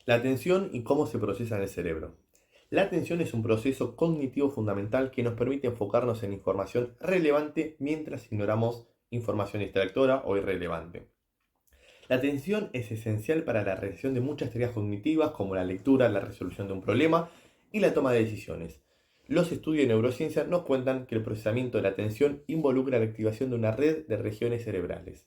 La atención y cómo se procesa en el cerebro. La atención es un proceso cognitivo fundamental que nos permite enfocarnos en información relevante mientras ignoramos información distractora o irrelevante. La atención es esencial para la realización de muchas tareas cognitivas como la lectura, la resolución de un problema y la toma de decisiones. Los estudios de neurociencia nos cuentan que el procesamiento de la atención involucra la activación de una red de regiones cerebrales.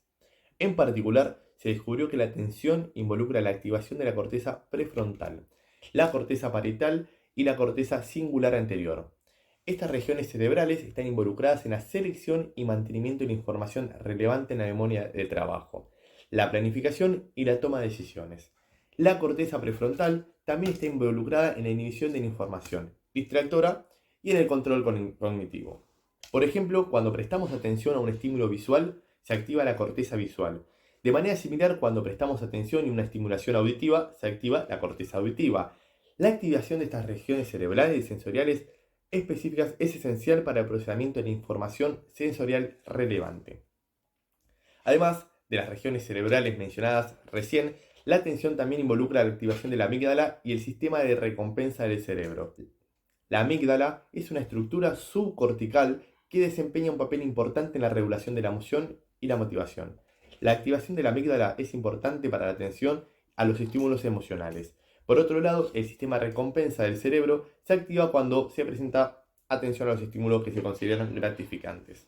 En particular, se descubrió que la atención involucra la activación de la corteza prefrontal, la corteza parietal y la corteza singular anterior. Estas regiones cerebrales están involucradas en la selección y mantenimiento de la información relevante en la memoria de trabajo, la planificación y la toma de decisiones. La corteza prefrontal también está involucrada en la inhibición de la información distractora y en el control cognitivo. Por ejemplo, cuando prestamos atención a un estímulo visual, se activa la corteza visual. De manera similar, cuando prestamos atención a una estimulación auditiva, se activa la corteza auditiva. La activación de estas regiones cerebrales y sensoriales específicas es esencial para el procesamiento de la información sensorial relevante. Además de las regiones cerebrales mencionadas recién, la atención también involucra la activación de la amígdala y el sistema de recompensa del cerebro. La amígdala es una estructura subcortical que desempeña un papel importante en la regulación de la emoción y la motivación. La activación de la amígdala es importante para la atención a los estímulos emocionales. Por otro lado, el sistema de recompensa del cerebro se activa cuando se presenta atención a los estímulos que se consideran gratificantes.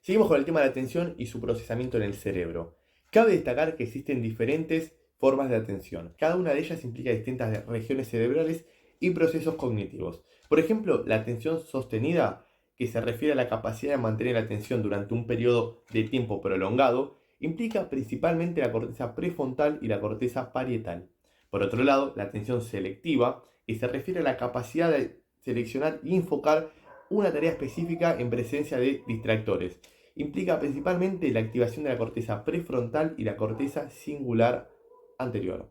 Seguimos con el tema de la atención y su procesamiento en el cerebro. Cabe destacar que existen diferentes formas de atención. Cada una de ellas implica distintas regiones cerebrales y procesos cognitivos. Por ejemplo, la atención sostenida, que se refiere a la capacidad de mantener la atención durante un periodo de tiempo prolongado, implica principalmente la corteza prefrontal y la corteza parietal. Por otro lado, la atención selectiva, que se refiere a la capacidad de seleccionar y enfocar una tarea específica en presencia de distractores. Implica principalmente la activación de la corteza prefrontal y la corteza singular anterior.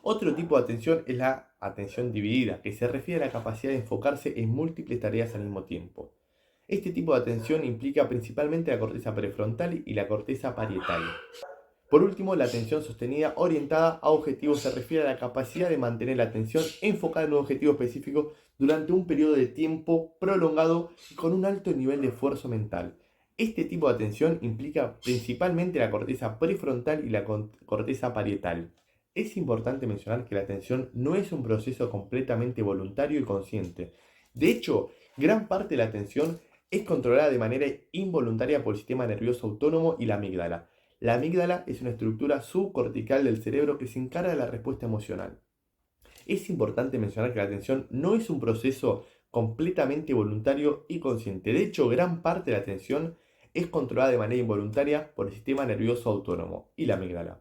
Otro tipo de atención es la atención dividida, que se refiere a la capacidad de enfocarse en múltiples tareas al mismo tiempo. Este tipo de atención implica principalmente la corteza prefrontal y la corteza parietal. Por último, la atención sostenida orientada a objetivos se refiere a la capacidad de mantener la atención enfocada en un objetivo específico durante un periodo de tiempo prolongado y con un alto nivel de esfuerzo mental. Este tipo de atención implica principalmente la corteza prefrontal y la corteza parietal. Es importante mencionar que la atención no es un proceso completamente voluntario y consciente. De hecho, gran parte de la atención es controlada de manera involuntaria por el sistema nervioso autónomo y la amígdala. La amígdala es una estructura subcortical del cerebro que se encarga de la respuesta emocional. Es importante mencionar que la atención no es un proceso completamente voluntario y consciente. De hecho, gran parte de la atención es controlada de manera involuntaria por el sistema nervioso autónomo y la amígdala.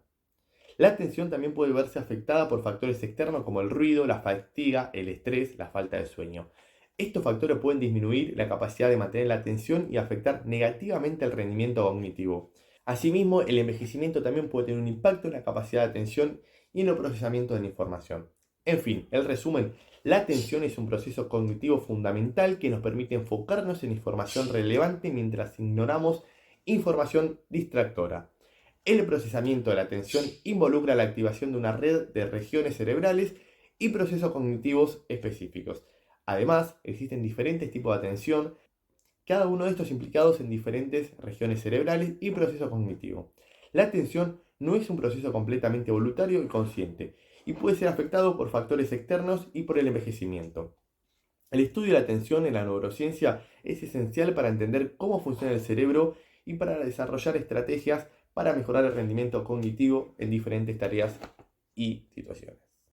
La atención también puede verse afectada por factores externos como el ruido, la fatiga, el estrés, la falta de sueño. Estos factores pueden disminuir la capacidad de mantener la atención y afectar negativamente el rendimiento cognitivo. Asimismo, el envejecimiento también puede tener un impacto en la capacidad de atención y en el procesamiento de la información. En fin, el resumen, la atención es un proceso cognitivo fundamental que nos permite enfocarnos en información relevante mientras ignoramos información distractora. El procesamiento de la atención involucra la activación de una red de regiones cerebrales y procesos cognitivos específicos. Además, existen diferentes tipos de atención, cada uno de estos implicados en diferentes regiones cerebrales y procesos cognitivos. La atención no es un proceso completamente voluntario y consciente, y puede ser afectado por factores externos y por el envejecimiento. El estudio de la atención en la neurociencia es esencial para entender cómo funciona el cerebro y para desarrollar estrategias para mejorar el rendimiento cognitivo en diferentes tareas y situaciones.